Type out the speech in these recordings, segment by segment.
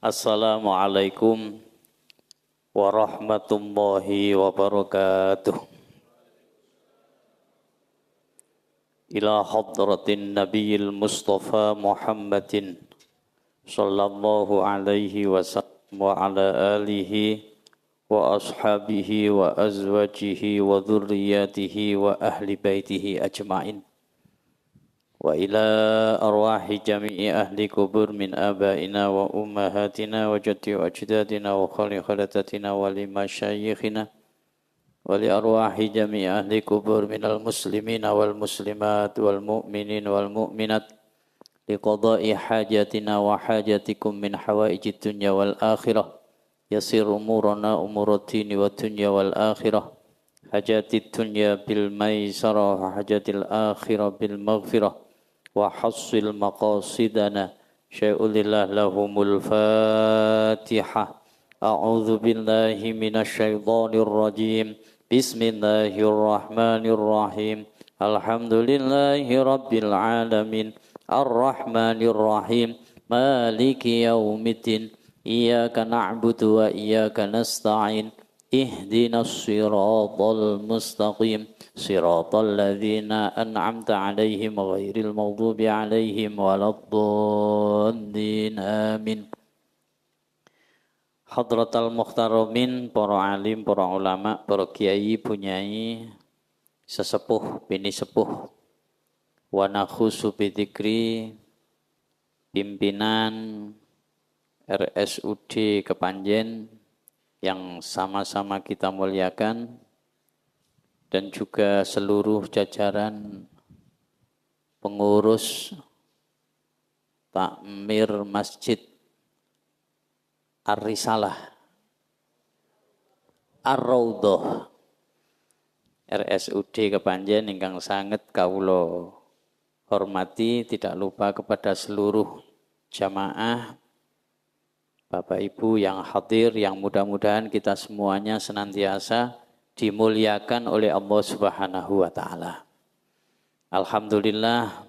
Assalamualaikum warahmatullahi wabarakatuh. Ila hadratin nabiyil mustafa Muhammadin sallallahu alaihi wasallam wa ala alihi wa ashabihi wa azwajihi wa dhurriyyatihi wa ahli baitihi ajma'in. Wa ila arwahi jami'i ahli kubur min abaina wa ummahatina wa jaddi wa ajdadina wa khali khalatatina wa li masyayikhina wa li arwahi jami'i ahli kubur minal muslimina wal muslimat wal mu'minin wal mu'minat li qada'i hajatina wa hajatikum min hawaijid dunya wal akhirah yasir umurana umurad dini wa dunya wal akhirah hajatid dunya bil maisarah wa hajatil akhirah bil maghfirah wa hassil maqasidana syai'ulillah lahumul fatihah. A'udzu billahi minasy syaithanir rajim. Bismillahirrahmanirrahim. Alhamdulillahi rabbil alamin. Arrahmanir rahim. Maliki yaumiddin. Iyyaka na'budu wa iyyaka nasta'in. Ihdinas siratal mustaqim. Siratal ladzina an'amta 'alaihim ghairil maghdubi 'alaihim waladdallin. Amin. Hadratal muhtaramin, para alim, para ulama, para kiai, punyai, sesepuh, bini sepuh, wa nakhusu bidzikri, pimpinan RSUD Kepanjen yang sama-sama kita muliakan, dan juga seluruh jajaran pengurus takmir Masjid Ar-Risalah Ar-Raudhah RSUD Kepanjen ingkang sanget kawula hormati, tidak lupa kepada seluruh jamaah Bapak Ibu yang hadir, yang mudah-mudahan kita semuanya senantiasa dimuliakan oleh Allah Subhanahu wa ta'ala. Alhamdulillah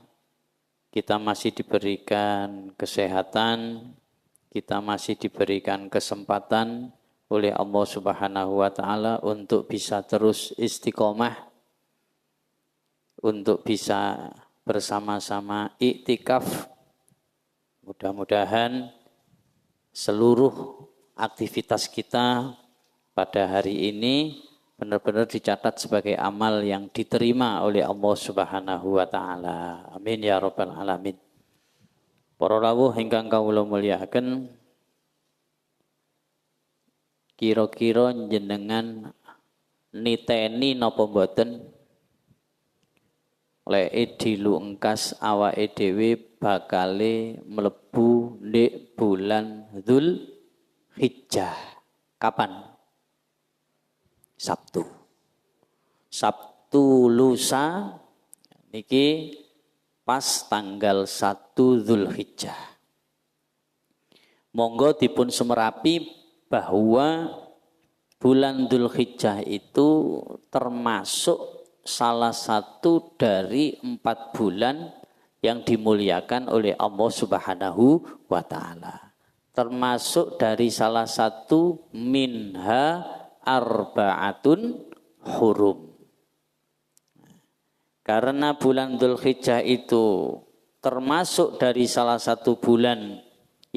kita masih diberikan kesehatan, kita masih diberikan kesempatan oleh Allah Subhanahu wa ta'ala untuk bisa terus istiqomah, untuk bisa bersama-sama iktikaf. Mudah-mudahan seluruh aktivitas kita pada hari ini benar-benar dicatat sebagai amal yang diterima oleh Allah Subhanahu wa ta'ala. Amin ya rabbal alamin. Para rawuh ingkang kawula mulyakaken, kira-kira jenengan niteni napa mboten lek dilungkas awake dhewe bakale mlebu ndek bulan Dzulhijjah. Kapan? Sabtu lusa niki pas tanggal 1 Dzulhijjah. Monggo dipun semerapi bahwa bulan Dzulhijjah itu termasuk salah satu dari 4 bulan yang dimuliakan oleh Allah Subhanahu wa ta'ala. Termasuk dari salah satu minha arba'atun hurum. Karena bulan Dzulhijjah itu termasuk dari salah satu bulan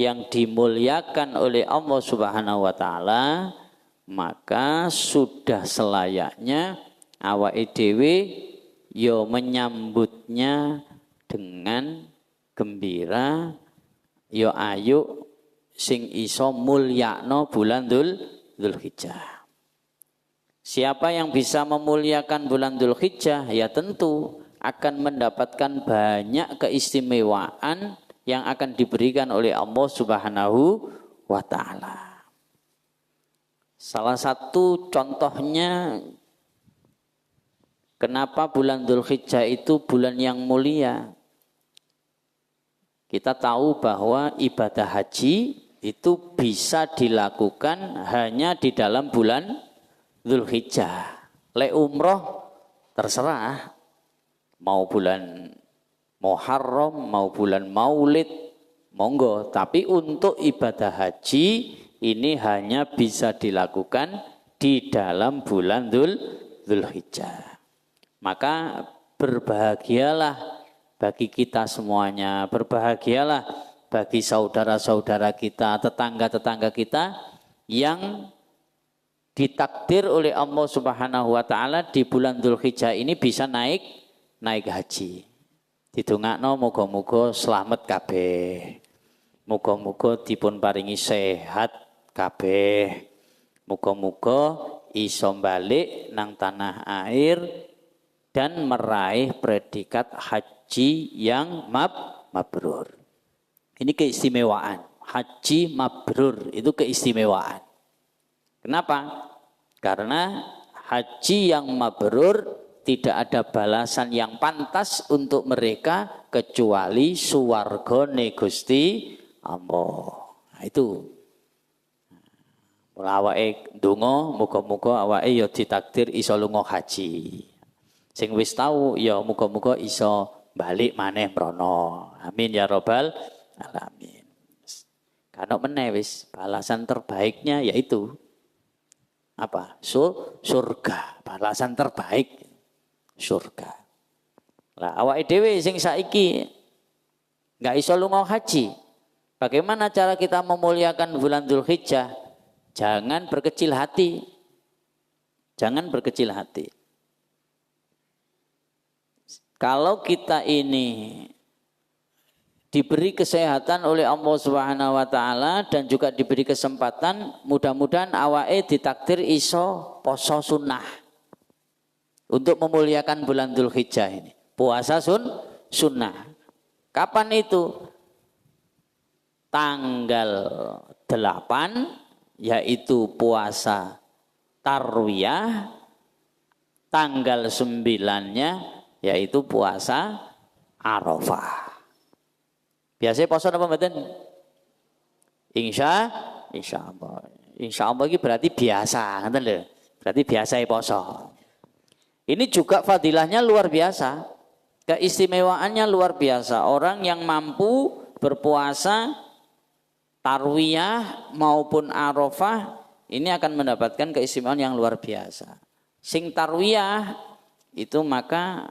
yang dimuliakan oleh Allah Subhanahu wa ta'ala, maka sudah selayaknya awake dhewe yo menyambutnya dengan gembira, yo ayo sing iso mulyakno bulan Dzulhijjah. Siapa yang bisa memuliakan bulan Dzulhijjah, ya tentu akan mendapatkan banyak keistimewaan yang akan diberikan oleh Allah Subhanahu wa ta'ala. Salah satu contohnya, kenapa bulan Dzulhijjah itu bulan yang mulia? Kita tahu bahwa ibadah haji itu bisa dilakukan hanya di dalam bulan Dzulhijjah. Lek umroh terserah, mau bulan Muharram, mau bulan Maulid, monggo. Tapi untuk ibadah haji ini hanya bisa dilakukan di dalam bulan Dzulhijjah. Maka berbahagialah bagi kita semuanya, berbahagialah bagi saudara-saudara kita, tetangga-tetangga kita yang ditakdir oleh Allah Subhanahu wa taala di bulan Dzulhijjah ini bisa naik haji. Didongakno muga-muga slamet kabeh. Muga-muga dipun paringi sehat kabeh. Muga-muga iso balik nang tanah air dan meraih predikat haji yang mabrur. Ini keistimewaan. Haji mabrur itu keistimewaan. Kenapa? Karena haji yang mabrur tidak ada balasan yang pantas untuk mereka kecuali suwargane Gusti Allah. Nah, itu. Mula awake ndonga muga-muga awake ya ditakdir iso lunga haji. Sing wis tau ya muga-muga iso balik maneh mrono. Amin ya rabbal alamin. Kalau meneh wis balasan terbaiknya yaitu apa? Surga. Balasan terbaik surga. Lah awake dhewe sing saiki enggak iso lunga haji. Bagaimana cara kita memuliakan bulan Dzulhijjah? Jangan berkecil hati. Jangan berkecil hati. Kalau kita ini diberi kesehatan oleh Allah Subhanahu wa taala dan juga diberi kesempatan, mudah-mudahan awake ditakdir iso poso sunnah untuk memuliakan bulan Dzulhijjah ini. Puasa sunnah. Kapan itu? Tanggal 8 yaitu puasa tarwiyah, tanggal 9-nya yaitu puasa Arafah. Biasanya puasa apa mboten? Insya Allah. Insya Allah ini berarti biasa, ngoten lho. Berarti biasa puasa. Ini juga fadilahnya luar biasa. Keistimewaannya luar biasa. Orang yang mampu berpuasa tarwiyah maupun Arafah ini akan mendapatkan keistimewaan yang luar biasa. Sing tarwiyah itu maka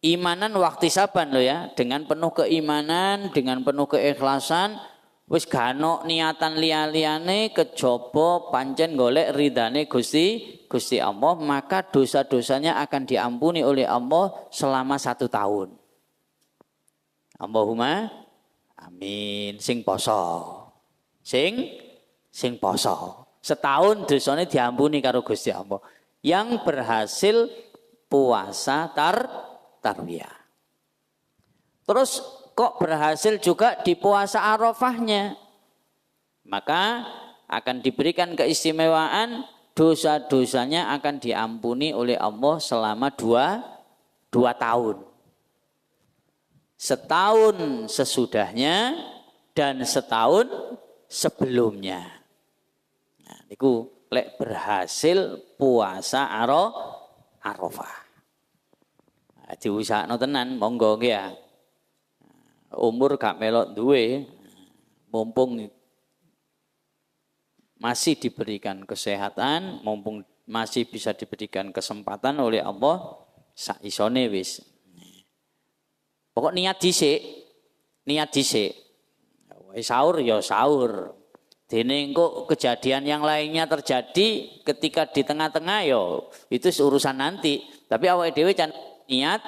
imanan waktisaban loh ya, dengan penuh keimanan, dengan penuh keikhlasan, wis gano niatan liya-liyane kejaba pancen golek ridane Gusti Allah, maka dosa-dosanya akan diampuni oleh Allah selama 1 tahun. Allahumma amin. Sing poso. Sing poso. Setahun dosane diampuni karo Gusti Allah. Yang berhasil puasa tarwiyah. Terus kok berhasil juga di puasa Arafahnya? Maka akan diberikan keistimewaan, dosa-dosanya akan diampuni oleh Allah selama 2 tahun. Setahun sesudahnya dan setahun sebelumnya. Nah, niku lek berhasil puasa Arafah. Nah, diusahakno tenan monggo nggih ya. Umur gak melok duwe, mumpung masih diberikan kesehatan, mumpung masih bisa diberikan kesempatan oleh Allah, sak isone wis. Pokok niat dhisik. Sahur ya sahur. Dene engko kejadian yang lainnya terjadi ketika di tengah-tengah yo itu urusan nanti. Tapi awake dhewe can niat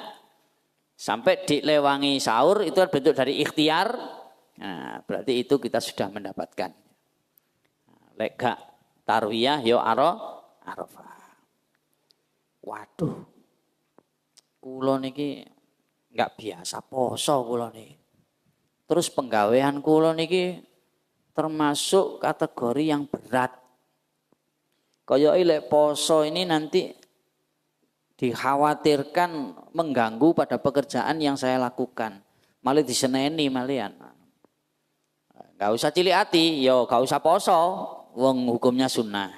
sampai dilewangi sahur itu bentuk dari ikhtiar. Nah, berarti itu kita sudah mendapatkan. Lek gak tarwiyah yo Arafah. Waduh. Kula niki enggak biasa poso kula niki. Terus penggawean kula niki termasuk kategori yang berat. Kaya lek poso ini nanti dikhawatirkan mengganggu pada pekerjaan yang saya lakukan. Malah diseneni malian. Enggak usah cilik hati, yo enggak usah poso, wong hukumnya sunnah.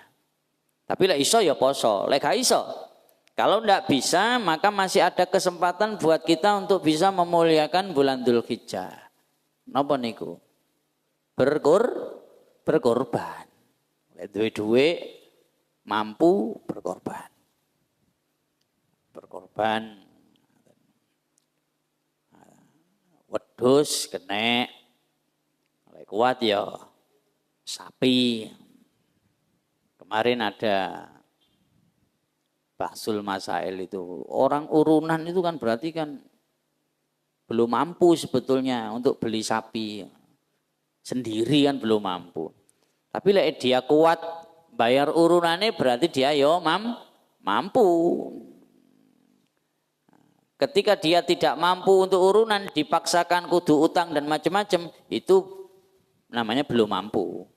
Tapi lek iso ya poso, lek gak iso. Kalau enggak bisa, maka masih ada kesempatan buat kita untuk bisa memuliakan bulan Dzulhijjah. Napa niku? berkorban. Duwe mampu berkorban. Wedhus kenek, lek kuat ya sapi. Kemarin ada Bahsul Masail itu, orang urunan itu kan berarti kan belum mampu sebetulnya untuk beli sapi. Sendiri kan belum mampu. Tapi lek dia kuat bayar urunannya berarti dia yo mampu. Ketika dia tidak mampu untuk urunan, dipaksakan kudu utang dan macam-macam, itu namanya belum mampu.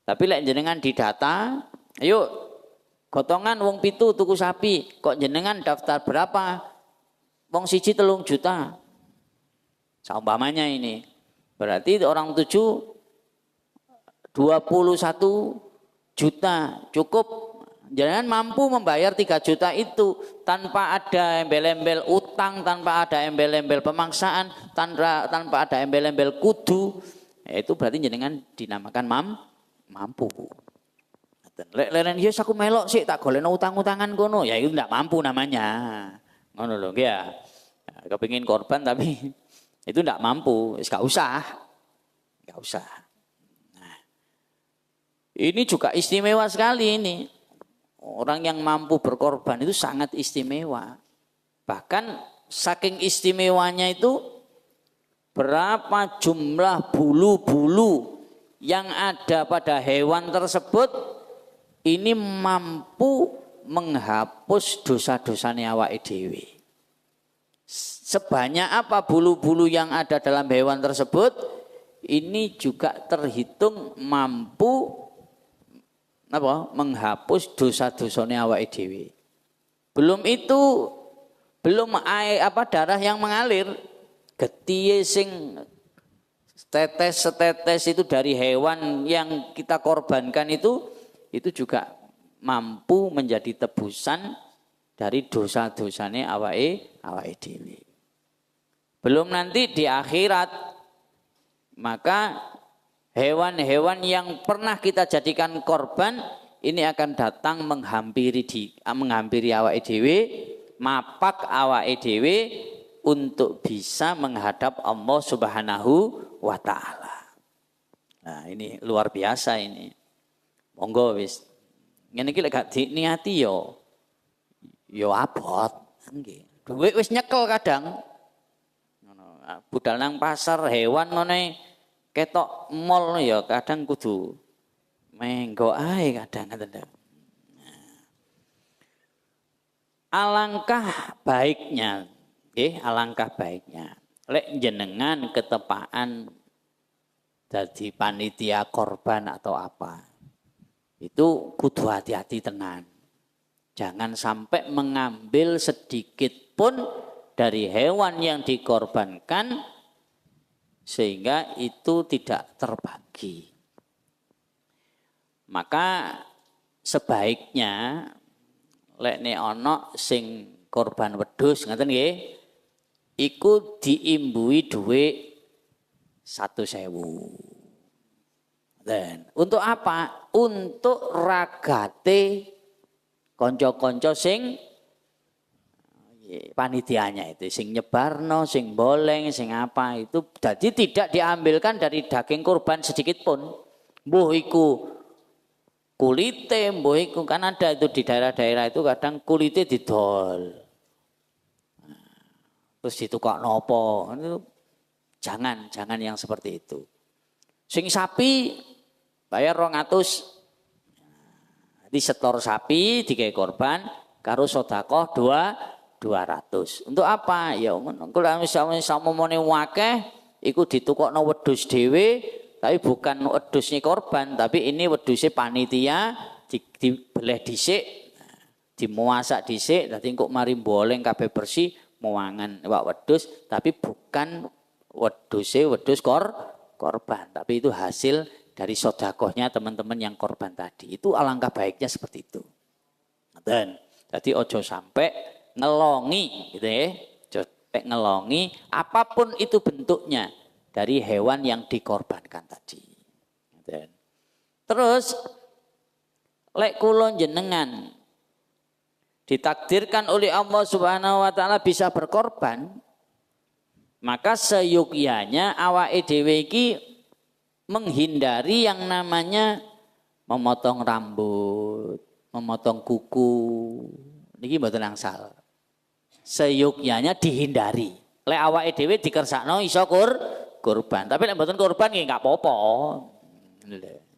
Tapi lek jenengan didata, ayo gotongan wong pitu tuku sapi, kok jenengan daftar berapa? Wong siji 3 juta. Saumpamanya ini. Berarti orang 21 juta cukup. Jangan mampu membayar 3 juta itu tanpa ada embel-embel utang, tanpa ada embel-embel pemaksaan, tanpa ada embel-embel kudu. Itu berarti jenengan dinamakan mampu. Leren yes aku melok sih tak golekno utang-utangan kono, ya itu ndak mampu namanya. Ngono lho ya. Kepengin korban tapi itu ndak mampu, gak usah. Nah, ini juga istimewa sekali ini. Orang yang mampu berkorban itu sangat istimewa. Bahkan saking istimewanya itu berapa jumlah bulu-bulu yang ada pada hewan tersebut ini mampu menghapus dosa-dosanya awake dhewe. Sebanyak apa bulu-bulu yang ada dalam hewan tersebut, ini juga terhitung mampu menghapus dosa-dosanya awake dhewe. Belum itu, belum darah yang mengalir, getihe sing setetes itu dari hewan yang kita korbankan itu juga mampu menjadi tebusan dari dosa-dosanya awake dhewe. Belum nanti di akhirat, maka hewan-hewan yang pernah kita jadikan korban ini akan datang menghampiri awake dhewe, mapak awake dhewe untuk bisa menghadap Allah Subhanahu wa taala. Nah, ini luar biasa ini. Monggo wis. Ngene iki lek gak diniati yo abot nggih. Duit wis nyekel kadang. Ngono. Budal nang pasar hewan ngene ketok mall ya kadang kudu menggo ae kadang ngoten. Alangkah baiknya lek jenengan ketepaan dadi panitia korban atau apa. Itu kudu hati-hati tenan. Jangan sampai mengambil sedikit pun dari hewan yang dikorbankan sehingga itu tidak terbagi. Maka sebaiknya lek nek ana sing korban wedhus ngaten nggih, iku diimbui dhuwit 1.000. Dan untuk apa? Untuk ragate konco-konco sing panitianya itu, sing nyebarno, sing boleng, sing apa itu. Jadi tidak diambilkan dari daging kurban sedikit pun. Mbuh iku kulite, mbuh iku kan ada itu di daerah-daerah itu kadang kulite didol. Terus ditukok nopo. Jangan yang seperti itu. Sing sapi bayar 200. Di setor sapi digawe korban karo sedekah 200. Untuk apa? Ya kalau misalnya samomone wakeh iku ditukokno wedhus dhewe, tapi bukan wedhusnya korban, tapi ini wedhusnya panitia dibeleh dhisik, dimasak dhisik, dadi kok mari boleng kabeh bersih mewangan wak wedhus, tapi bukan wedhus korban, tapi itu hasil dari sedekahnya teman-teman yang korban tadi. Itu alangkah baiknya seperti itu. Dan jadi ojo sampai ngelongi gitu ya. Sampai ngelongi apapun itu bentuknya dari hewan yang dikorbankan tadi. Terus lek kula jenengan ditakdirkan oleh Allah Subhanahu wa taala bisa berkorban, maka seyukyanya awake dhewe iki menghindari yang namanya memotong rambut, memotong kuku. Niki mboten angsal. Seyukyanya dihindari. Lek awake dhewe dikersakno iso kurban, tapi lek mboten kurban nggih enggak apa-apa.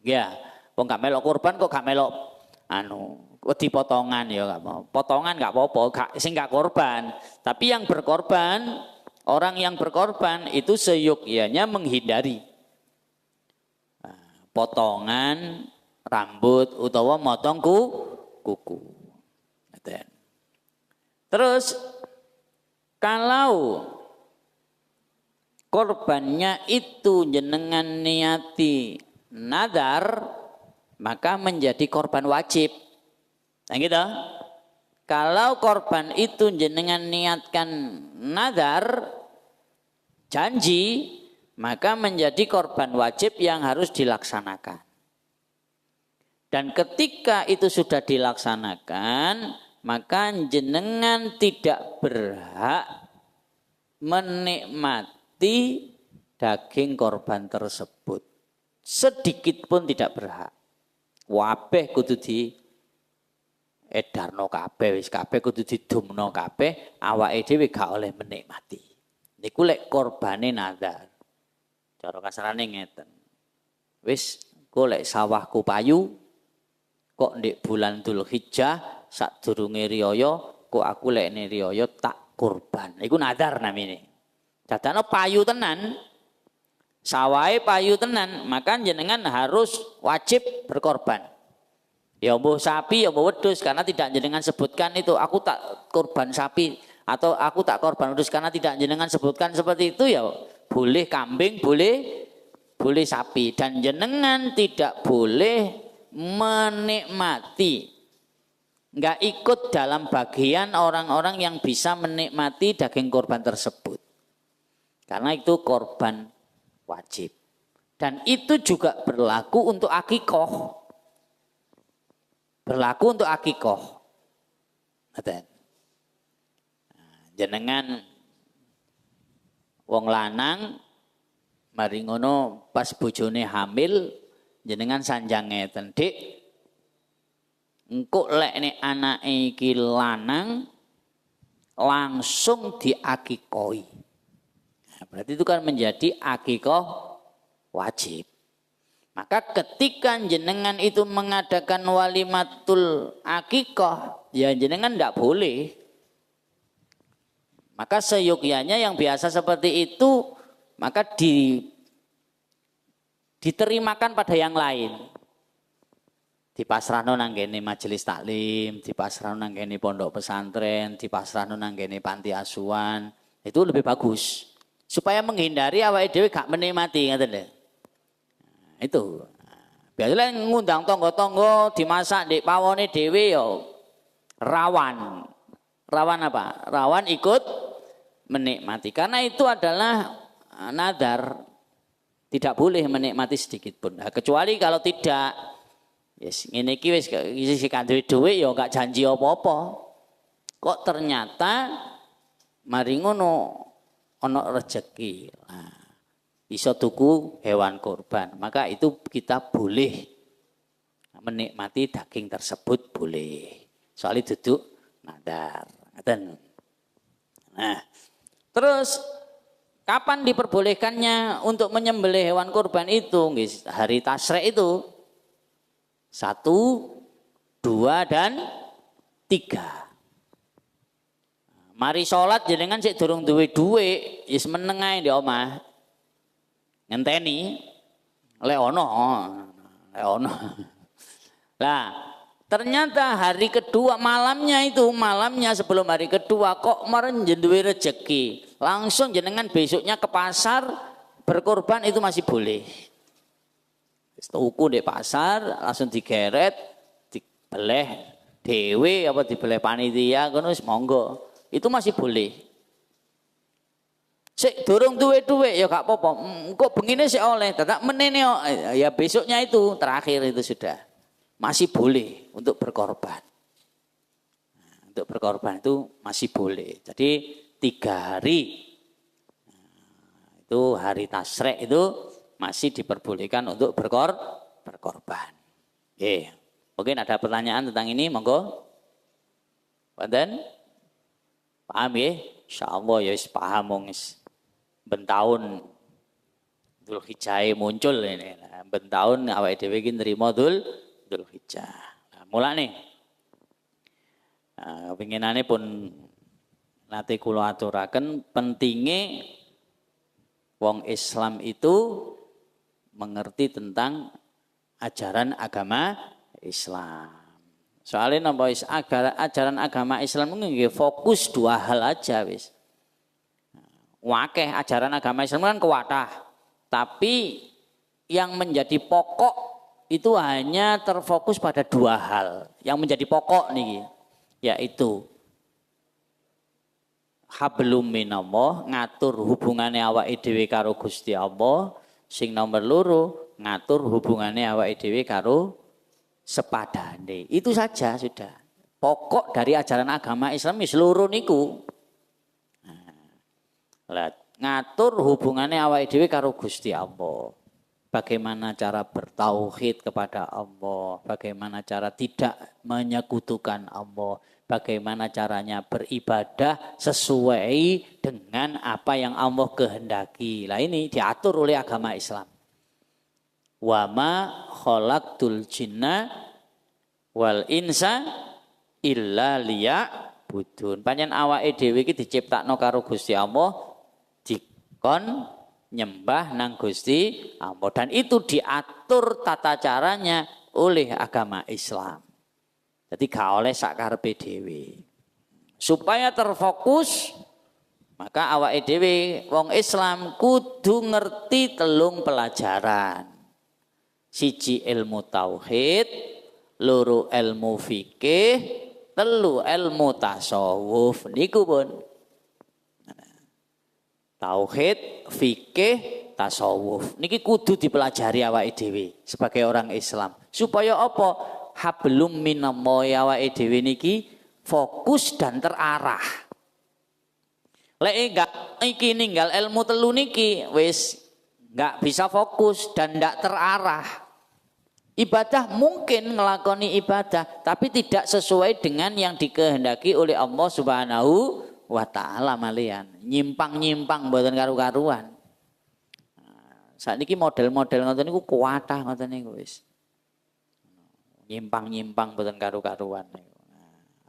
Ya, wong gak melok kurban kok gak melok wedi potongan ya enggak mau. Potongan enggak apa-apa, sing enggak korban. Tapi yang berkorban, orang yang berkorban itu seyukyanya menghindari potongan rambut utawa motong kuku. Terus kalau korbannya itu jenengan niati nadar, maka menjadi korban wajib. Nah gitu. Kalau korban itu jenengan niatkan nadar, janji, maka menjadi korban wajib yang harus dilaksanakan. Dan ketika itu sudah dilaksanakan, maka jenengan tidak berhak menikmati daging korban tersebut. Sedikit pun tidak berhak. Wabeh kudu di edarno kabeh, wis kabeh kudu didumno kabeh, awake dhewe gak oleh menikmati. Niku lek korbane nadar. Cara kasarane ngeten. Wis golek sawahku payu, kok ndek bulan Dzulhijjah sadurunge riyaya, kok aku lek ne riyaya tak kurban. Iku nadar namine. Dadane payu tenan. Sawahe payu tenan, maka jenengan harus wajib berkorban. Ya mbuh sapi, ya mbuh wedhus, karena tidak jenengan sebutkan itu aku tak kurban sapi atau aku tak korban wedhus, karena tidak jenengan sebutkan seperti itu, ya boleh kambing, boleh sapi, dan jenengan tidak boleh menikmati, nggak ikut dalam bagian orang-orang yang bisa menikmati daging korban tersebut, karena itu korban wajib. Dan itu juga berlaku untuk akikoh. Berlaku untuk akikoh. Jenengan wong lanang mari ngono pas bojone hamil, jenengan sanjang ngeten, Dik, engko lek nek anake iki lanang langsung diakikoi. Berarti itu kan menjadi akikoh wajib. Maka ketika jenengan itu mengadakan walimatul akikoh, ya jenengan tidak boleh. Maka seyukyanya yang biasa seperti itu, maka diterimakan pada yang lain. Dipasrahno nang kene majelis taklim, dipasrahno nang kene pondok pesantren, dipasrahno nang kene panti asuhan. Itu lebih bagus. Supaya menghindari awake dhewe gak menikmati, ngoten lho. Itu. Biasanya ngundang tonggo-tonggo dimasak di pawone dhewe ya rawan. Rawan apa? Rawan ikut menikmati. Karena itu adalah nadar. Tidak boleh menikmati sedikit pun. Nah, kecuali kalau tidak, yes, ngene iki wis kanduwe dhuwit ya gak janji apa-apa. Kok ternyata mari ngono ono rezeki, iso tuku hewan kurban, maka itu kita boleh menikmati daging tersebut, boleh. Soalnya duduk nadar. Nah, terus kapan diperbolehkannya untuk menyembelih hewan kurban itu? Hari tasyrik itu 1, 2, dan 3. Mari sholat jenengan sik durung duwe dhuwit, wis meneng ae di omah. Ngenteni lek ono. Lah, ternyata hari kedua malamnya sebelum hari kedua kok meren duwe rezeki. Langsung jenengan besoknya ke pasar berkorban itu masih boleh. Wis tuku di pasar langsung digeret, dibeleh dhewe apa dibeleh panitia ngono wis monggo. Itu masih boleh. Sik durung duwe-duwe ya gak apa-apa. Kok bengine sik oleh, tetap menene ya besoknya itu terakhir itu sudah. Masih boleh untuk berkorban. Untuk berkorban itu masih boleh. Jadi 3 hari itu hari tasrek itu masih diperbolehkan untuk berkorban. Oke. Mungkin ada pertanyaan tentang ini, monggo. Panten? Paham ya? Insyaallah ya paham wong ben taun Dzulhijjah muncul ini. Ben taun awake dhewe iki nrimo Dzulhijjah. Nah, mulane kepinginane pun nate kula aturaken pentinge wong Islam itu mengerti tentang ajaran agama Islam. Soalnya napa ajaran agama Islam itu fokus 2 hal aja wis. Wakeh ajaran agama Islam kan kuatah, tapi yang menjadi pokok itu hanya terfokus pada 2 hal. Yang menjadi pokok nih, yaitu hablum minallah, ngatur hubungannya awake dhewe karo Gusti Allah. Sing nomor 2 ngatur hubungannya awake dhewe karo sepadane. Itu saja sudah. Pokok dari ajaran agama Islam seluruh niku. Nah, ngatur hubungannya awake dhewe karo Gusti Allah. Bagaimana cara bertauhid kepada Allah, bagaimana cara tidak menyekutukan Allah, bagaimana caranya beribadah sesuai dengan apa yang Allah kehendaki. Lah ini diatur oleh agama Islam. Wa ma khalaqtul jinna wal insa illa liya'budun. Panjen awake dhewe iki diciptakno karo Gusti Allah dikon nyembah nang Gusti Allah, dan itu diatur tata caranya oleh agama Islam. Jadi gak oleh sakarepe dhewe. Supaya terfokus, maka awake dhewe wong Islam kudu ngerti 3 pelajaran. 1 ilmu tauhid, 2 ilmu fikih, 3 ilmu tasawuf. Niku pun tauhid, fikih, tasawuf. Niki kudu dipelajari awake dhewe sebagai orang Islam. Supaya apa? Hablum minallah, awake dhewe niki fokus dan terarah. Lek enggak iki ninggal ilmu 3 niki wis enggak bisa fokus dan enggak terarah. Ibadah mungkin ngelakoni ibadah tapi tidak sesuai dengan yang dikehendaki oleh Allah Subhanahu wa ta'ala malian. Nyimpang-nyimpang mboten karu-karuan. Sakniki model-model ngoten niku kuwatah ngoten niku wis. Nyimpang-nyimpang mboten karu-karuan niku.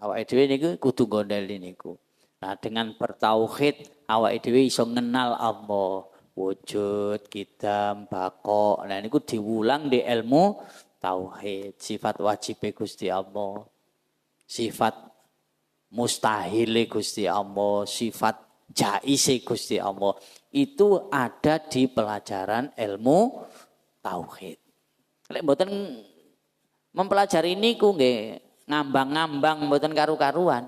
Awake dhewe niku kudu gondeli niku. Nah, dengan bertauhid awake dhewe iso ngenal Allah, wujud, qidam, baqa. Nah niku diwulang di ilmu tauhid, sifat wajib Gusti Allah, sifat mustahil Gusti Allah, sifat jaiz Gusti Allah. Itu ada di pelajaran ilmu tauhid. Lek mboten mempelajari niku nggih ngambang-ngambang mboten karu-karuan.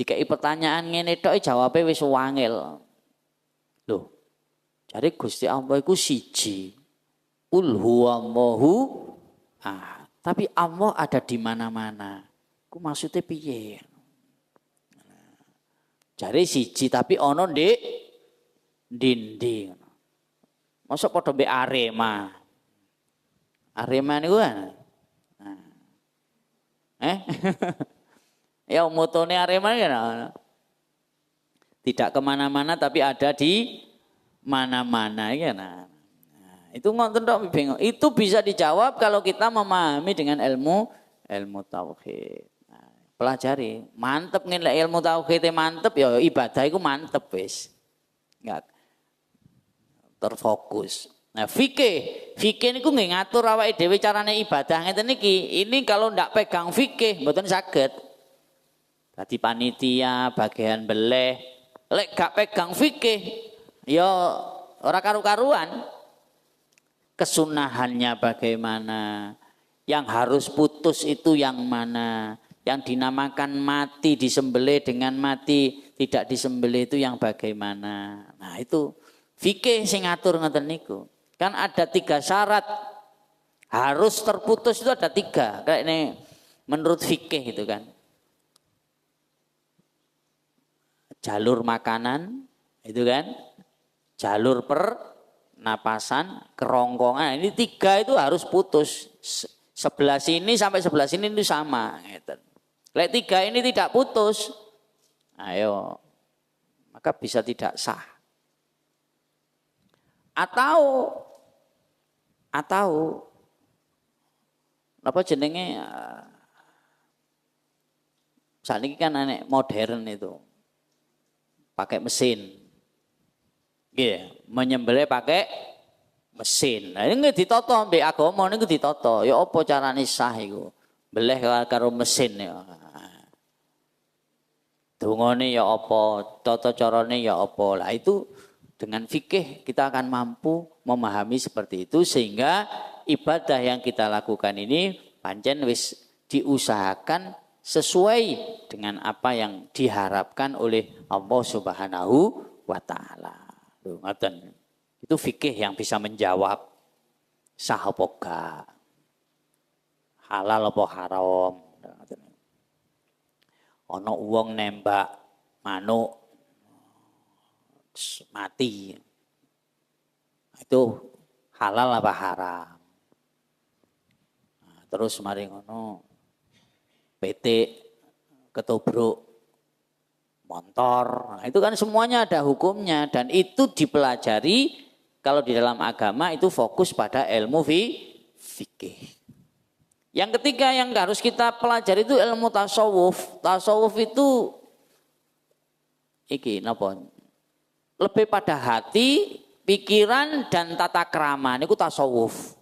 Jika pertanyaan ngene tok jawabe wis wangel. Loh. Jadi Gusti Allah iku siji. Qul huwallahu ahad. Tapi Allah ada di mana-mana. Ku maksudnya piye? Jadi siji tapi ono ndek dinding. Mosok padha mbek Arema. Arema niku kan. Ya motone Arema kan. Tidak kemana-mana tapi ada di mana-mana ya nah. Itu ngoten tok bingung. Itu bisa dijawab kalau kita memahami dengan ilmu tauhid. Nah, pelajari, mantep ngene ilmu tauhid mantep ya ibadah iku mantep wis. Enggak terfokus. Nah, fikih niku nggih ngatur awake dhewe carane ibadah ngeten iki. Ini kalau ndak pegang fikih mboten saged. Dadi panitia, bagian beleh, lek gak pegang fikih ya ora karu-karuan. Kesunahannya bagaimana, yang harus putus itu yang mana, Yang dinamakan mati disembelih dengan mati tidak disembelih itu yang bagaimana? Nah itu fikih sing ngatur ngoten niku. Kan ada 3 syarat harus terputus itu ada 3. Kayak ini menurut fikih itu kan. Jalur makanan itu kan. Jalur pernapasan, kerongkongan. Ini 3 itu harus putus. Sebelah sini sampai sebelah sini itu sama. Lek 3 ini tidak putus, ayo, maka bisa tidak sah. Atau apa jenenge? Saat ini kan aneh modern itu, pakai mesin, menyembelih pakai mesin. Nah ini ditoto, mbek agama ini ditoto. Ya apa carane sah itu? Beleh karo mesin ya. Dungane ya apa, tata carane ya apa. Lah itu dengan fikih kita akan mampu memahami seperti itu sehingga ibadah yang kita lakukan ini pancen wis diusahakan sesuai dengan apa yang diharapkan oleh Allah Subhanahu wa taala. Lho ngoten. Itu fikih yang bisa menjawab sah apa gak, halal apa haram. Ono wong nembak manuk mati. Itu halal apa haram? Nah, terus mari ngono PT ketubruk motor. Nah, itu kan semuanya ada hukumnya dan itu dipelajari kalau di dalam agama itu fokus pada ilmu fikih. Yang ketiga yang harus kita pelajari itu ilmu tasawuf. Tasawuf itu napa? Lebih pada hati, pikiran dan tata krama. Niku tasawuf.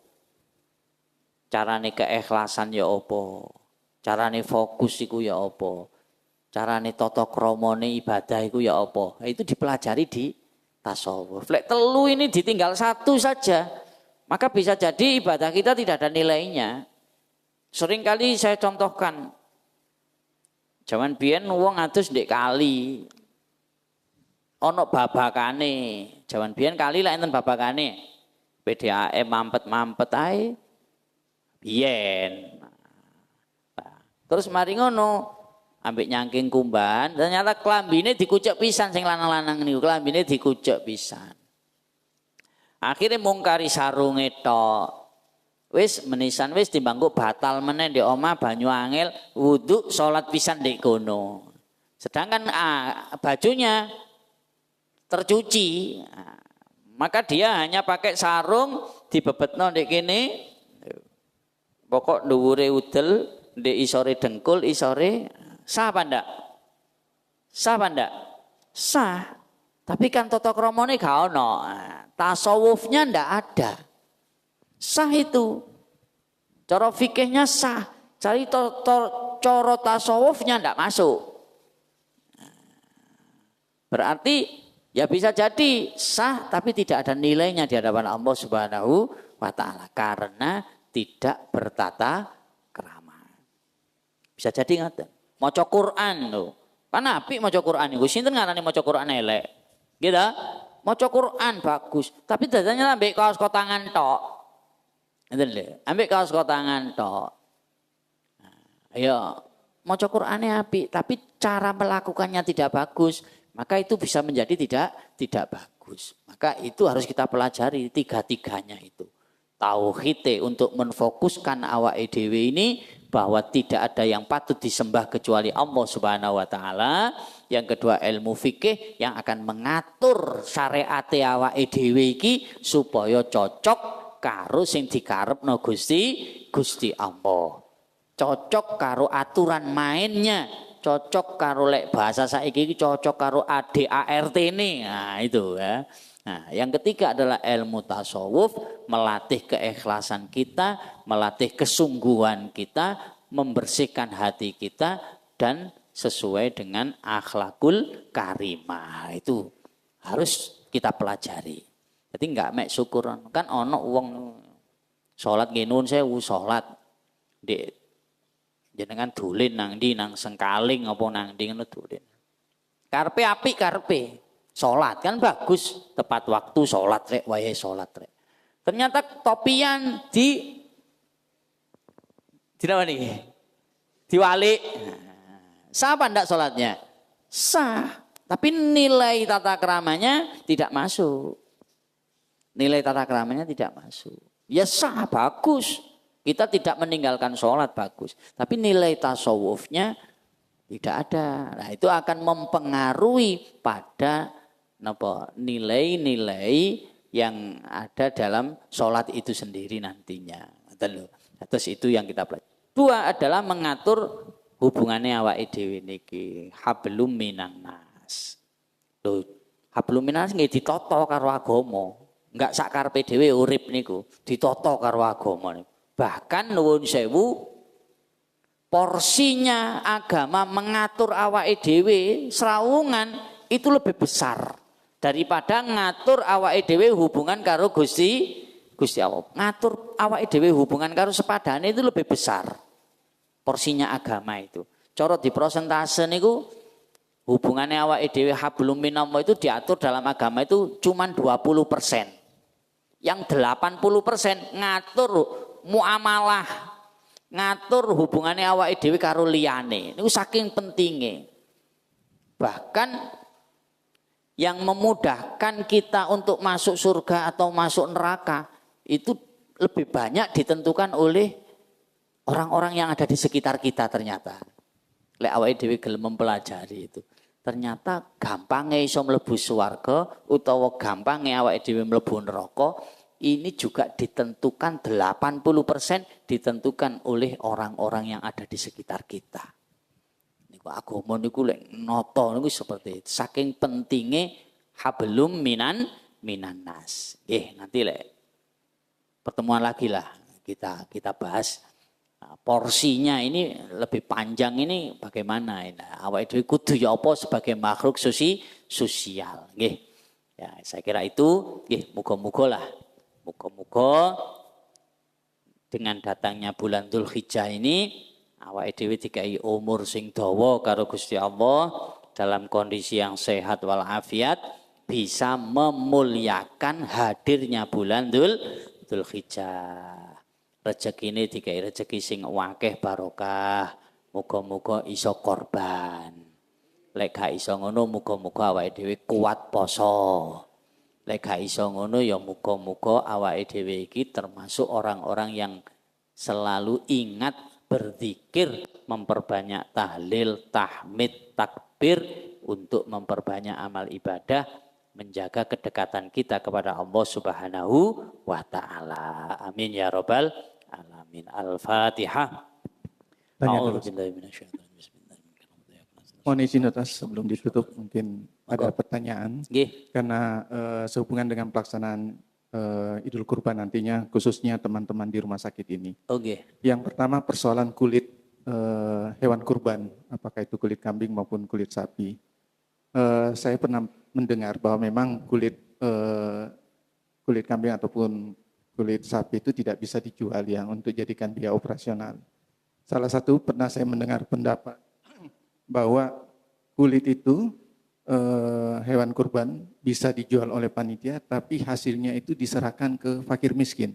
Carane keikhlasan ya apa? Carane fokus iku ya apa? Carane tata kramane ibadah iku ya apa? Itu dipelajari di tasawuf. Lek 3 ini ditinggal 1 saja, maka bisa jadi ibadah kita tidak ada nilainya. Sering kali saya contohkan, zaman biyen wong adus ndek kali, ono babakane, zaman biyen kali lah enten babakane, PDAM mampet ae, biyen. Terus mari ngono, ambek nyangking kumbahan, ternyata klambine dikucek pisan sing lanang-lanang niku, klambine dikucek pisan. Akhirnya mungkari sarunge tok. Wis menisan wis timbangku batal meneh ndek omah banyu angel wudu salat pisan ndek kono. Sedangkan bajunya tercuci. Maka dia hanya pakai sarung dibebetno ndek kene. Pokok dhuwure udel ndek isore dengkul isore sah apa ndak? Sah apa ndak? Sah. Tapi kan tata kramane gak ono. Tasawufnya ndak ada. Sah itu. Cara fikihnya sah. Cari cara tasawufnya tidak masuk. Berarti ya bisa jadi sah tapi tidak ada nilainya di hadapan Allah Subhanahu wa taala karena tidak bertata krama. Bisa jadi ngoten. Maca Quran lho. Kan apik maca Quran iku. Sinten ngarani maca Quran elek? Gitu. Maca Quran bagus, tapi dadanya ambek kaos kotangan tok. Ngeten lho, ambek kaos kotangan tok. Ya, maca Qur'ane apik, tapi cara melakukannya tidak bagus, maka itu bisa menjadi tidak bagus. Maka itu harus kita pelajari 3-3-nya itu. Tauhid untuk menfokuskan awake dhewe ini bahwa tidak ada yang patut disembah kecuali Allah Subhanahu wa taala. Yang kedua ilmu fikih yang akan mengatur syariat awake dhewe iki supaya cocok karo sing dikarepno Gusti Allah. Cocok karo aturan mainnya, cocok karo lek bahasa saiki iki cocok karo ADART ini. Nah, itu ya. Nah, yang ketiga adalah ilmu tasawuf, melatih keikhlasan kita, melatih kesungguhan kita, membersihkan hati kita dan sesuai dengan akhlakul karimah. Itu harus kita pelajari. Jadi enggak mek syukuran. Kan ono wong salat nggih nuwun sewu salat di Jenengan dolen nang ndi nang Sengkaling apa nang ndi ngono dolen. Karepe apik karepe. Salat kan bagus, tepat waktu salat rek wayahe salat rek. Ternyata topian apa nih? Diwalik. Sah apa enggak salatnya? Sah. Tapi nilai tata keramanya tidak masuk. Nilai tata keramanya tidak masuk. Ya sah, bagus. Kita tidak meninggalkan sholat, bagus. Tapi nilai tasawufnya tidak ada. Nah itu akan mempengaruhi pada nilai-nilai yang ada dalam sholat itu sendiri nantinya. Terus itu yang kita pelajari. Dua adalah mengatur hubungannya awake dhewe niki. Hablum minan nas. Loh, hablum minan nas nggih ditata karo agama. Enggak sakarepe dhewe urip niku, ditata karo agama niku. Bahkan nuwun sewu porsinya agama mengatur awake dhewe serawungan itu lebih besar daripada ngatur awake dhewe hubungan karo Gusti Allah. Ngatur awake dhewe hubungan karo sepadane itu lebih besar porsinya agama itu. Cara di persentase niku hubungannya awake dhewe hablum minallah itu diatur dalam agama itu cuman 20%. Yang 80% ngatur muamalah, ngatur hubungannya awake dhewe karo liyane. Niku saking pentingnya. Bahkan yang memudahkan kita untuk masuk surga atau masuk neraka itu lebih banyak ditentukan oleh orang-orang yang ada di sekitar kita ternyata. Lek awake dhewe gelem mempelajari itu. Ternyata gampangnya iso mlebu swarga utawa gampangnya awake dhewe mlebu neraka ini juga ditentukan 80% ditentukan oleh orang-orang yang ada di sekitar kita. Niku agama niku lek nata niku seperti itu. Saking pentingnya hablum minan nas. Nanti lek pertemuan lagi lah kita bahas. Nah, porsinya ini lebih panjang ini bagaimana? Nah, awake dhewe kudu ya apa sebagai makhluk sosial, nggih. Ya, saya kira itu nggih muga-muga lah. Muga-muga dengan datangnya bulan Dzulhijjah ini awake dhewe dikai umur sing dawa karo Gusti Allah dalam kondisi yang sehat walafiat bisa memuliakan hadirnya bulan Dzulhijjah. Rezekine dikai rezeki sing akeh barokah. Muga-muga iso korban. Lek gak iso ngono muga-muga awake dhewe kuat poso. Lek gak iso ngono ya muga-muga awake dhewe iki termasuk orang-orang yang selalu ingat berzikir, memperbanyak tahlil, tahmid, takbir untuk memperbanyak amal ibadah, menjaga kedekatan kita kepada Allah Subhanahu wa taala. Amin ya rabbal alamin. Al-Fatihah. Mohon izin atas sebelum ditutup mungkin ada pertanyaan. Karena sehubungan dengan pelaksanaan Idul Kurban nantinya khususnya teman-teman di rumah sakit ini. Yang pertama persoalan kulit hewan kurban, apakah itu kulit kambing maupun kulit sapi. Saya pernah mendengar bahwa memang kulit kambing ataupun kulit sapi itu tidak bisa dijual ya untuk jadikan biaya operasional. Salah satu pernah saya mendengar pendapat bahwa kulit itu hewan kurban bisa dijual oleh panitia, tapi hasilnya itu diserahkan ke fakir miskin.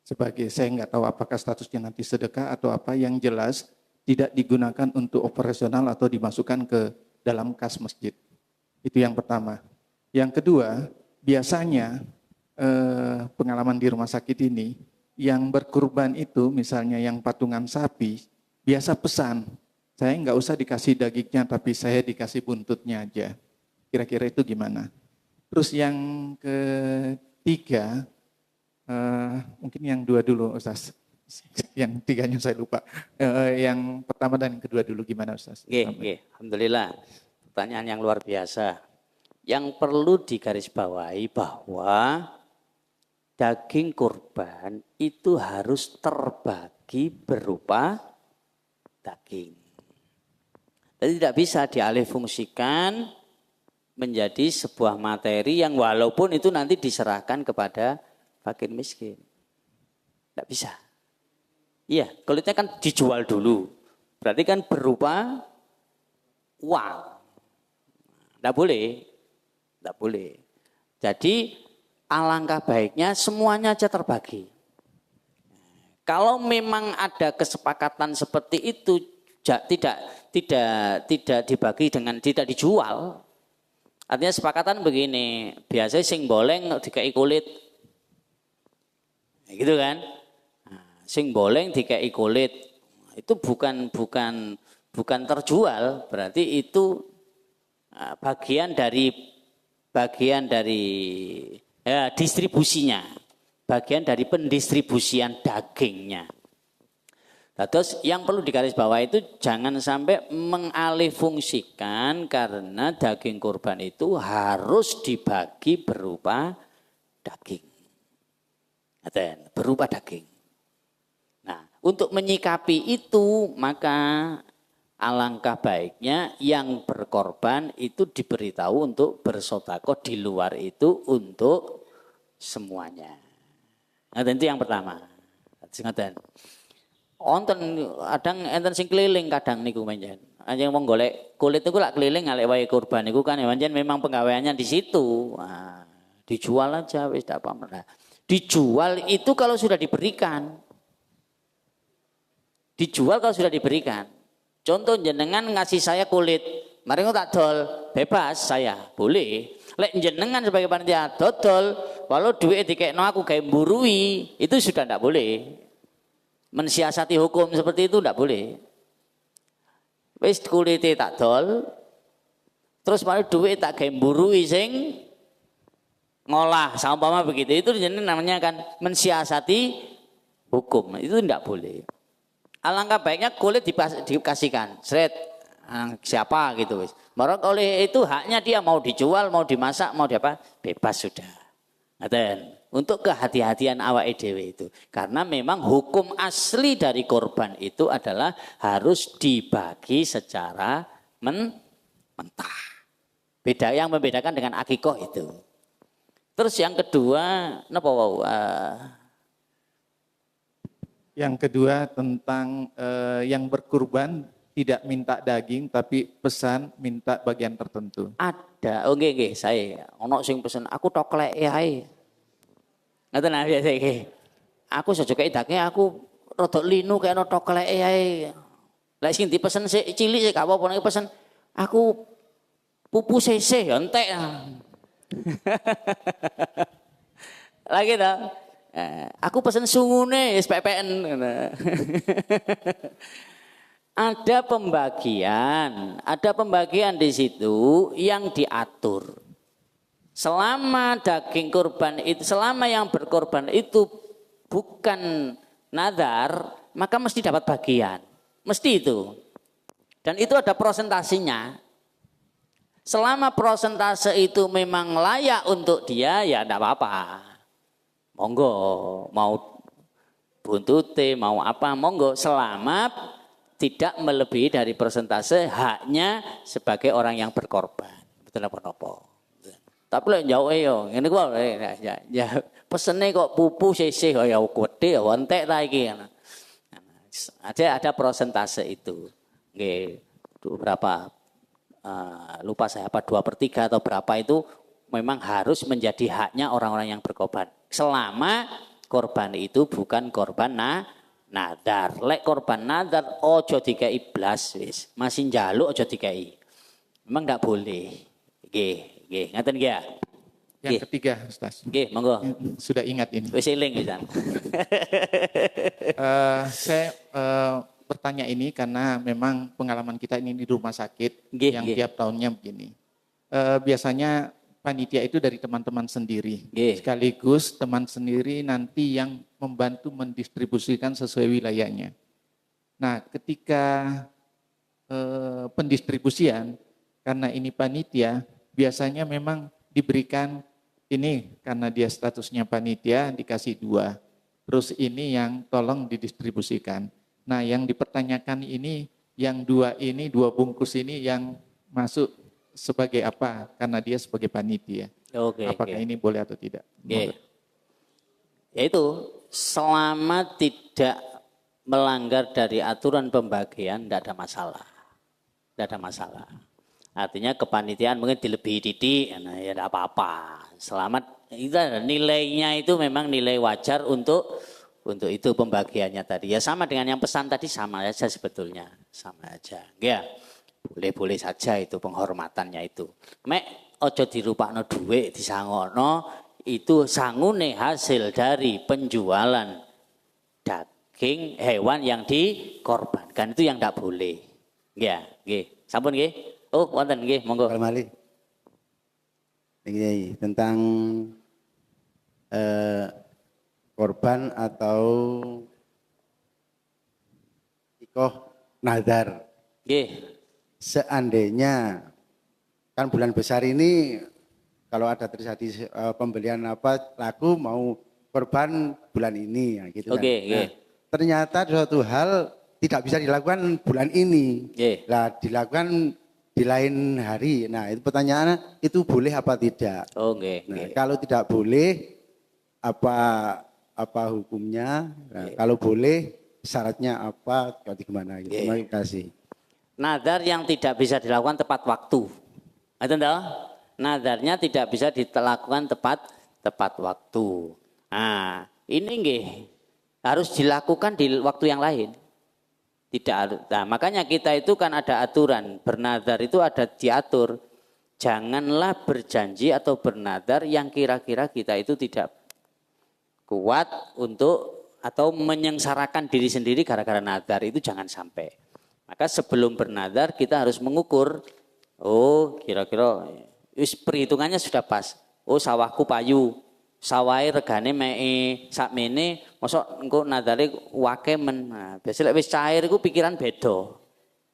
Sebagai saya nggak tahu apakah statusnya nanti sedekah atau apa, yang jelas tidak digunakan untuk operasional atau dimasukkan ke dalam kas masjid. Itu yang pertama. Yang kedua, biasanya pengalaman di rumah sakit ini, yang berkurban itu misalnya yang patungan sapi, biasa pesan, saya nggak usah dikasih dagingnya tapi saya dikasih buntutnya aja. Kira-kira itu gimana? Terus yang ketiga, mungkin yang dua dulu Ustaz. Yang tiganya saya lupa. Yang pertama dan yang kedua dulu gimana Ustaz? Alhamdulillah. Pertanyaan yang luar biasa. Yang perlu digarisbawahi bahwa daging kurban itu harus terbagi berupa daging. Jadi tidak bisa dialihfungsikan menjadi sebuah materi yang walaupun itu nanti diserahkan kepada fakir miskin. Tidak bisa. Iya, kulitnya kan dijual dulu. Berarti kan berupa uang. Tidak boleh. Tidak boleh. Jadi alangkah baiknya semuanya aja terbagi. Kalau memang ada kesepakatan seperti itu tidak dibagi dengan tidak dijual. Artinya sepakatan begini, biasanya sing boleng dikai kulit. Gitu kan? Sing boleng dikai kulit. Itu bukan terjual, berarti itu bagian dari distribusinya, bagian dari pendistribusian dagingnya. Nah, terus yang perlu digarisbawahi itu jangan sampai mengalihfungsikan karena daging kurban itu harus dibagi berupa daging. Berupa daging. Nah, untuk menyikapi itu maka alangkah baiknya yang berkorban itu diberitahu untuk bersedekah di luar itu untuk semuanya. Nah, itu yang pertama. Ngaten. Enten sing keliling kadang niku menjen. Anjing wong golek kulit niku lak keliling ngalek wae kurban niku kan menjen memang penggaweannya di situ. Nah, dijual aja wis tak apa. Nah, dijual itu kalau sudah diberikan. Dijual kalau sudah diberikan. Contoh jenengan ngasih saya kulit, mari tak dol, bebas saya, boleh. Lek jenengan sebagai panitia dodol, walau duit dikekno aku gawe mburui, itu sudah tidak boleh. Mensiasati hukum seperti itu tidak boleh. Wis kulite tak dol, terus mari duit tak gawe mburui sing ngolah sama begitu. Itu namanya kan mensiasati hukum. Itu tidak boleh. Alangkah baiknya kulit dikasihkan, seret siapa gitu wis. Marang oleh itu haknya dia mau dijual, mau dimasak, mau diapa, bebas sudah. Ngaten. Untuk kehati-hatian awake dhewe itu. Karena memang hukum asli dari korban itu adalah harus dibagi secara mentah. Beda yang membedakan dengan akikoh itu. Terus yang kedua, napa wau? Yang kedua tentang yang berkurban tidak minta daging tapi pesan minta bagian tertentu. Ada, oh nggih saya ono sing pesen aku toklek ae. Ngoten nah biasa iki. Aku saja kei daging aku rada linu kaya ono toklek ae. Lah sing dipesen sik cilik sik gak apa-apa nek pesen aku pupu sese ya entek. Lagi dah. Aku pesen sungune wis PPN. Ada pembagian di situ yang diatur. Selama daging kurban itu, selama yang berkorban itu bukan nadar, maka mesti dapat bagian. Mesti itu. Dan itu ada prosentasinya. Selama prosentase itu memang layak untuk dia, ya tidak apa-apa. Monggo, mau buntute, mau apa, monggo. Selama tidak melebihi dari persentase haknya sebagai orang yang berkorban. Betul apa-apa. Tapi lek jauh yo, ngene ku ya pesene kok pupu sisih ya gede ya entek ta iki. Ada prosentase itu. Nggih, berapa lupa saya apa 2/3 atau berapa itu memang harus menjadi haknya orang-orang yang berkorban. Selama korban itu bukan korban nadar. Lek korban nadar ojo dikai blas wis. Masih njaluk ojo dikai. Memang enggak boleh. Nggih. Nggih, ngaten nggih ya. Yang ketiga, Ustaz. Nggih, monggo. Sudah ingat ini. Wis eling pisan. Saya bertanya ini karena memang pengalaman kita ini di rumah sakit yang tiap tahunnya begini. Biasanya panitia itu dari teman-teman sendiri. Sekaligus teman sendiri nanti yang membantu mendistribusikan sesuai wilayahnya. Nah, ketika pendistribusian, karena ini panitia, biasanya memang diberikan ini karena dia statusnya panitia dikasih 2. Terus ini yang tolong didistribusikan. Nah yang dipertanyakan ini yang 2 ini 2 bungkus ini yang masuk sebagai apa? Karena dia sebagai panitia. Apakah ini boleh atau tidak? Ya itu selama tidak melanggar dari aturan pembagian tidak ada masalah. Tidak ada masalah. Artinya kepanitiaan mungkin dilebihi titik, nah ya tidak apa-apa. Selamat, itu nilainya itu memang nilai wajar untuk itu pembagiannya tadi. Ya sama dengan yang pesan tadi, sama aja sebetulnya, sama aja. Ya, boleh-boleh saja itu penghormatannya itu. Mek ojo dirupakno dhuwit disangono, itu sangune hasil dari penjualan daging hewan yang dikorbankan, itu yang tidak boleh. Ya, nggih. Sampun nggih. Oh, wonten nggih, monggo. Pak Mali. Ini tentang korban atau ikoh nazar. Nggih. Seandainya kan bulan besar ini kalau ada terjadi pembelian apa laku mau korban bulan ini ya gitu kan. Nah, ternyata suatu hal tidak bisa dilakukan bulan ini. Lah dilakukan di lain hari. Nah, itu pertanyaannya itu boleh apa tidak? Nah, kalau tidak boleh apa hukumnya? Nah, kalau boleh syaratnya apa? Gimana gitu. Terima kasih. Nadar yang tidak bisa dilakukan tepat waktu. Itu enggak? Nadarnya tidak bisa dilakukan tepat waktu. Nah, ini nggih harus dilakukan di waktu yang lain. Tidak harus. Nah, makanya kita itu kan ada aturan, bernadar itu ada diatur. Janganlah berjanji atau bernadar yang kira-kira kita itu tidak kuat untuk atau menyengsarakan diri sendiri gara-gara nadar, itu jangan sampai. Maka sebelum bernadar kita harus mengukur, oh kira-kira perhitungannya sudah pas. Oh sawahku payu, sawai regane mei sakmene, mosok engko nadare wake men. Nah, biasa lek wis cair iku pikiran beda.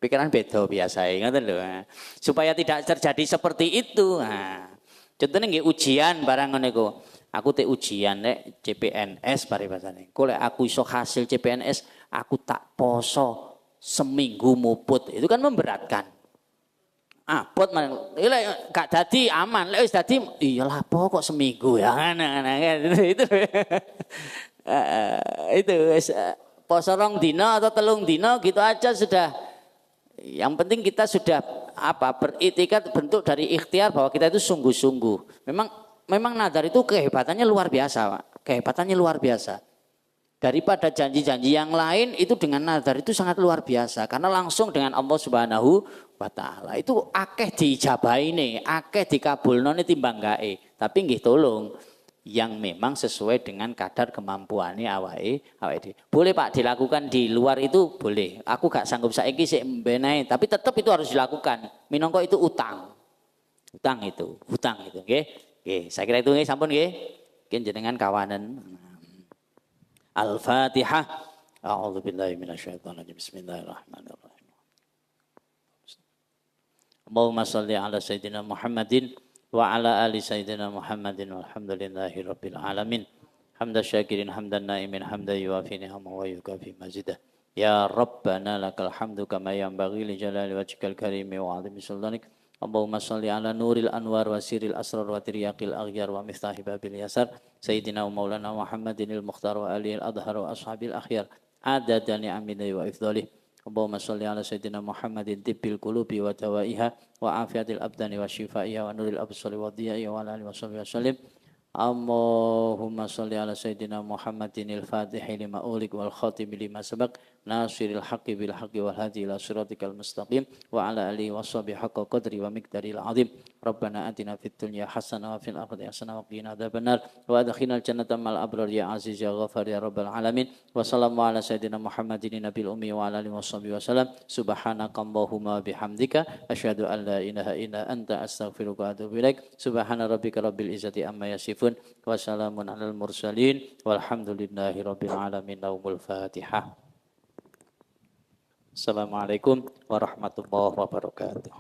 Pikiran beda biasa, ngoten lho. Supaya tidak terjadi seperti itu. Nah, contohnya nggih ujian barang ngono iku. Aku te ujian nek CPNS paribasane. Kok lek aku iso hasil CPNS, aku tak poso seminggu muput. Itu kan memberatkan. Abot gak dadi aman, lek wis dadi iyalah apa kok seminggu ya itu poso 2 dina atau 3 dina gitu aja sudah. Yang penting kita sudah beriktikad bentuk dari ikhtiar bahwa kita itu sungguh-sungguh. Memang nadar itu kehebatannya luar biasa, Pak. Kehebatannya luar biasa. Daripada janji-janji yang lain itu dengan nadar itu sangat luar biasa karena langsung dengan Allah Subhanahu wa taala. Itu akeh diijabaine, akeh dikabulnone timbang gae. Tapi nggih tolong yang memang sesuai dengan kadar kemampuane awake dhewe. Boleh Pak dilakukan di luar itu boleh. Aku gak sanggup saiki sik mbenae, tapi tetap itu harus dilakukan. Minangka itu utang. Hutang itu nggih. Nggih, saya kira itu nggih sampun nggih. Mungkin jenengan kawanan. Al-Fatihah. A'udzu billahi minasyaitonir rajim. Bismillahirrahmanirrahim. Allahumma shalli ala sayyidina Muhammadin wa ala ali sayyidina Muhammadin walhamdulillahi rabbil alamin. Hamdan syakirin hamdan naimin hamdan yuafi ni'amahu wa yukafi mazidah. Ya Rabbana lakal hamdu kama yanbaghi li jalali wajhikal karimi wa 'azimi sultanik. Allahumma shalli ala nuril anwar wa siril asrar wa tiryaqil aghyar wa miftahi babil yasar sayyidina wa maulana Muhammadinil mukhtar wa alihil adhar wa ashabil akhyar adada ni'amina wa ifdhalih. Allahumma shalli ala sayyidina Muhammadin tibbil qulubi wa dawaiha wa afiatil abdani wa shifaiha wa nuril absari wa dhiyaiha wa ala alihi wa sahbihi wasallim. Allahumma shalli ala sayyidina Muhammadinil fatihi lima ulik wal khatimi lima sabaq nasiril haqqi bil haqqi wal hadi ila siratikal mustaqim wa ala alihi wa sahbihi haqqa qadri wa miqdaril azim. Rabbana atina fid dunya hasanah wa fil akhirati hasanah wa qina adzabannar wa adkhilnal jannata mal abrar ya aziz ya ghafar ya rabbal alamin. Wa sallallahu ala sayyidina Muhammadin nabil ummi wa ala alihi wa sahbihi wasallam. Subhanakallahumma bihamdika asyhadu an la ilaha illa anta astaghfiruka wa atubu ilaik. Subhana rabbika rabbil izzati amma yasifun wa salamun alal mursalin walhamdulillahi rabbil alamin. Naumul Fatihah. Assalamualaikum warahmatullahi wabarakatuh.